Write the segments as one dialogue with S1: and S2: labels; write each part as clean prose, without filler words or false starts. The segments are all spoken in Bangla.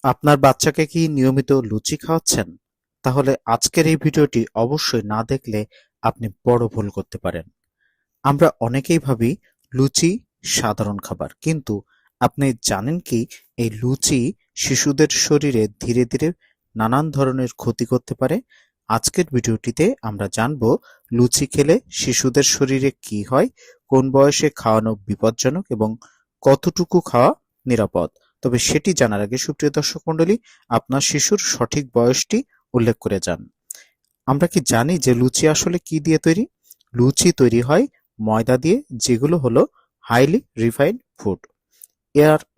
S1: আপনার বাচ্চাকে কি নিয়মিত লুচি খাওয়াচ্ছেন? তাহলে আজকের এই ভিডিওটি অবশ্যই না দেখলে আপনি বড় ভুল করতে পারেন। আমরা অনেকেই ভাবি লুচি সাধারণ খাবার, কিন্তু আপনি জানেন কি এই লুচি শিশুদের শরীরে ধীরে ধীরে নানান ধরনের ক্ষতি করতে পারে। আজকের ভিডিওটিতে আমরা জানব লুচি খেলে শিশুদের শরীরে কি হয়, কোন বয়সে খাওয়ানো বিপজ্জনক এবং কতটুকু খাওয়া নিরাপদ। তবে সেটি জানার আগে সুপ্রিয় দর্শক মণ্ডলী, আপনার শিশুর সঠিক বয়সটি উল্লেখ করে যান। আমরা কি জানি যে লুচি আসলে কি দিয়ে তৈরি? লুচি তৈরি হয় ময়দা দিয়ে, যেগুলো হলো হাইলি রিফাইন্ড ফুড।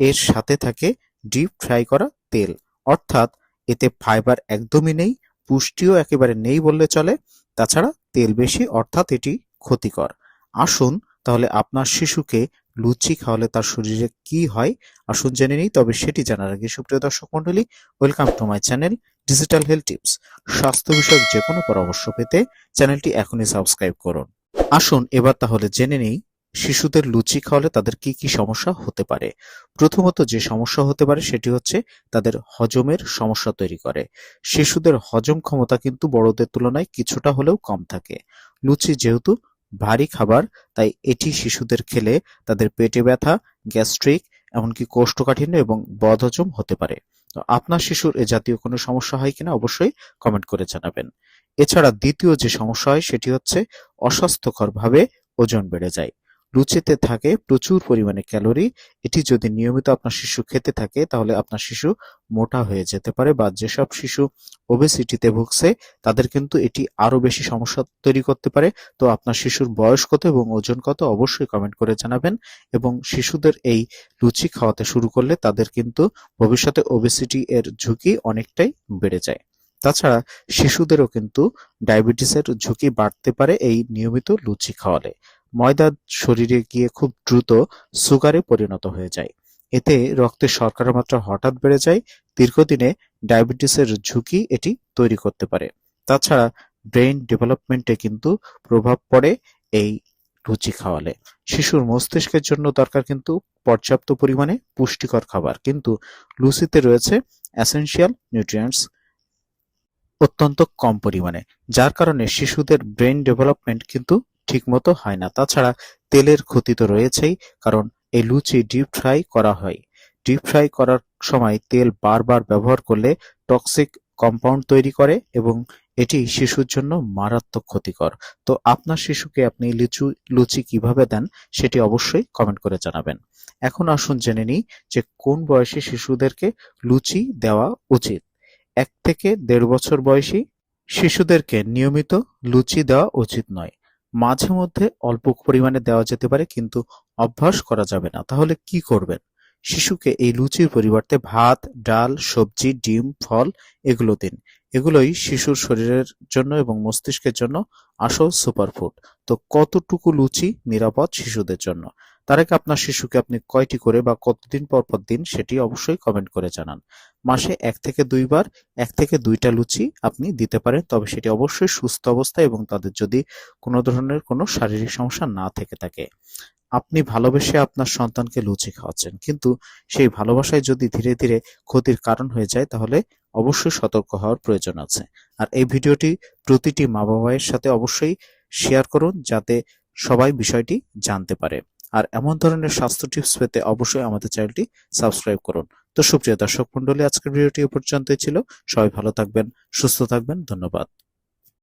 S1: এর সাথে থাকে ডিপ ফ্রাই করা তেল, অর্থাৎ এতে ফাইবার একদমই নেই, পুষ্টিও একেবারে নেই বললে চলে। তাছাড়া তেল বেশি, অর্থাৎ এটি ক্ষতিকর। আসুন তাহলে আপনার শিশুকে লুচি খাওয়ালে তার শরীরে কি হয় আসুন জেনে নিই। তবে সেটি জানার আগে সুপ্রিয় দর্শক মণ্ডলী, welcome to my channel digital health tips. স্বাস্থ্য বিষয়ক যে কোনো পরামর্শ পেতে চ্যানেলটি এখনই সাবস্ক্রাইব করুন। আসুন এবার তাহলে জেনে নিই শিশুদের লুচি খাওয়ালে তাদের কি কি সমস্যা হতে পারে। প্রথমত যে সমস্যা হতে পারে সেটি হচ্ছে তাদের হজমের সমস্যা তৈরি করে। শিশুদের হজম ক্ষমতা কিন্তু বড়দের তুলনায় কিছুটা হলেও কম থাকে। লুচি যেহেতু ভারী খাবার, তাই এটি শিশুদের খেলে তাদের পেটে ব্যথা, গ্যাস্ট্রিক, এমনকি কোষ্ঠকাঠিন্য এবং বদহজম হতে পারে। তো আপনার শিশুর এ জাতীয় কোনো সমস্যা হয় কিনা অবশ্যই কমেন্ট করে জানাবেন। এছাড়া দ্বিতীয় যে সমস্যা হয় সেটি হচ্ছে অস্বাস্থ্যকরভাবে ওজন বেড়ে যায়। লুচিতে থাকে প্রচুর পরিমাণে ক্যালোরি। এটি যদি নিয়মিত আপনার শিশু খেতে থাকে তাহলে আপনার শিশু মোটা হয়ে যেতে পারে, বা যেসব শিশু ওবেসিটিতে ভুগছে তাদের কিন্তু এটি আরো বেশি সমস্যা তৈরি করতে পারে। তো আপনার শিশুর বয়স কত এবং ওজন কত অবশ্যই কমেন্ট করে জানাবেন। এবং শিশুদের এই লুচি খাওয়াতে শুরু করলে তাদের কিন্তু ভবিষ্যতে ওবেসিটি এর ঝুঁকি অনেকটাই বেড়ে যায়। তাছাড়া শিশুদেরও কিন্তু ডায়াবেটিসের ঝুঁকি বাড়তে পারে এই নিয়মিত লুচি খাওয়ালে। ময়দা শরীরে গিয়ে খুব দ্রুত সুগারে পরিণত হয়ে যায়। এতে রক্তে শর্করার মাত্রা হঠাৎ বেড়ে যায়। দীর্ঘদিনে ডায়াবেটিসের ঝুঁকি এটি তৈরি করতে পারে। তাছাড়া ব্রেইন ডেভেলপমেন্টে কিন্তু প্রভাব পড়ে এই লুচি খাওয়ালে। শিশুর মস্তিষ্কের জন্য দরকার কিন্তু পর্যাপ্ত পরিমাণে পুষ্টিকর খাবার, কিন্তু লুচিতে রয়েছে এসেনশিয়াল নিউট্রিয়েন্টস অত্যন্ত কম পরিমাণে, যার কারণে শিশুদের ব্রেন ডেভেলপমেন্ট কিন্তু ঠিকমতো হয় না। তাছাড়া তেলের ক্ষতি তো রয়েছেই, কারণ এই লুচি ডিপ ফ্রাই করা হয়। ডিপ ফ্রাই করার সময় তেল বারবার ব্যবহার করলে টক্সিক কম্পাউন্ড তৈরি করে এবং এটি শিশুর জন্য মারাত্মক ক্ষতিকর। তো আপনার শিশুকে আপনি লুচি কিভাবে দেন সেটি অবশ্যই কমেন্ট করে জানাবেন। এখন আসুন জেনে নিই যে কোন বয়সী শিশুদেরকে লুচি দেওয়া উচিত। ১ থেকে ১.৫ বছর বয়সী শিশুদেরকে নিয়মিত লুচি দেওয়া উচিত নয়। মাঝে মধ্যে অল্প পরিমাণে দেওয়া যেতে পারে, কিন্তু অভ্যাস করা যাবে না। তাহলে কি করবেন? শিশুকে এই লুচির পরিবর্তে ভাত, ডাল, সবজি, ডিম, ফল এগুলো দিন। এগুলোই শিশুর শরীরের জন্য এবং মস্তিষ্কের জন্য আসল সুপারফুড। তো কতটুকু লুচি নিরাপদ শিশুদের জন্য? তার আগে আপনার শিশুকে আপনি কয়টি করে বা কতদিন পর পর দিন সেটি অবশ্যই কমেন্ট করে জানান। মাসে ১ থেকে ২ বার ১ থেকে ২টা লুচি আপনি দিতে পারেন, তবে সেটি অবশ্যই সুস্থ অবস্থায় এবং তাদের যদি কোনো ধরনের কোনো শারীরিক সমস্যা না থেকে থাকে। আপনি ভালোবেসে আপনার সন্তানকে লুচি খাওয়াচ্ছেন, কিন্তু সেই ভালোবাসায় যদি ধীরে ধীরে ক্ষতির কারণ হয়ে যায় তাহলে অবশ্যই সতর্ক হওয়ার প্রয়োজন আছে। আর এই ভিডিওটি প্রতিটি মা-বাবার সাথে অবশ্যই শেয়ার করুন, যাতে সবাই বিষয়টি জানতে পারে। আর এমন ধরনের স্বাস্থ্য টিপস পেতে অবশ্যই আমাদের চ্যানেলটি সাবস্ক্রাইব করুন। তো সুপ্রিয় দর্শক মণ্ডলী, আজকের ভিডিওটি এ পর্যন্তই ছিল। সবাই ভালো থাকবেন, সুস্থ থাকবেন। ধন্যবাদ।